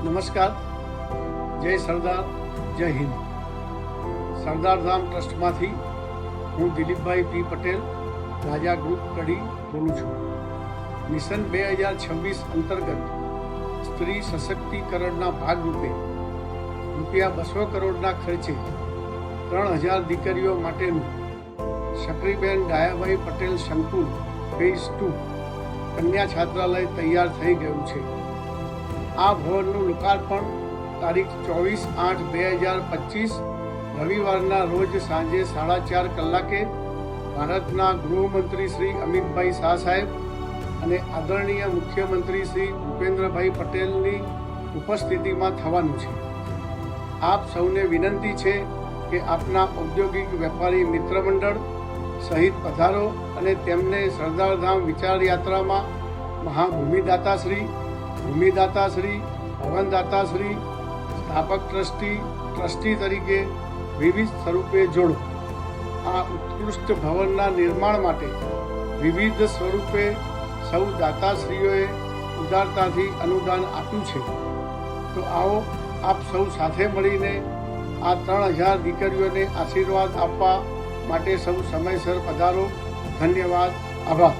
નમસ્કાર, જય સરદાર, જય હિન્દ. સરદારધામ ટ્રસ્ટમાંથી હું દિલીપભાઈ પી પટેલ, રાજા ગ્રુપ કડી બોલું છું. મિશન 2026 અંતર્ગત સ્ત્રી સશક્તિકરણના ભાગરૂપે ₹200 કરોડના ખર્ચે 3000 દીકરીઓ માટેનું શકરીબેન ડાયાભાઈ પટેલ સંકુલ ફેઝ 2 કન્યા છાત્રાલય તૈયાર થઈ ગયું છે. આ ભવનનું લોકાર્પણ તારીખ 24/8/2025 રવિવારના રોજ સાંજે 4:30 કલાકે ભારતના ગૃહમંત્રી શ્રી અમિતભાઈ શાહ સાહેબ અને આદરણીય મુખ્યમંત્રી શ્રી ભૂપેન્દ્રભાઈ પટેલની ઉપસ્થિતિમાં થવાનું છે. આપ સૌને વિનંતી છે કે આપના ઔદ્યોગિક વેપારી મિત્ર મંડળ સહિત પધારો અને તેમને સરદારધામ વિચાર યાત્રામાં મહાભૂમિદાતાશ્રી, ભૂમિદાતાશ્રી, ભવનદાતાશ્રી, સ્થાપક ટ્રસ્ટી તરીકે વિવિધ સ્વરૂપે જોડો. આ ઉત્કૃષ્ટ ભવનના નિર્માણ માટે વિવિધ સ્વરૂપે સૌ દાતાશ્રીઓએ ઉદારતાથી અનુદાન આપ્યું છે. તો આવો આપ સૌ સાથે મળીને આ 3000 દીકરીઓને આશીર્વાદ આપવા માટે સૌ સમયસર પધારો. ધન્યવાદ. આભાર.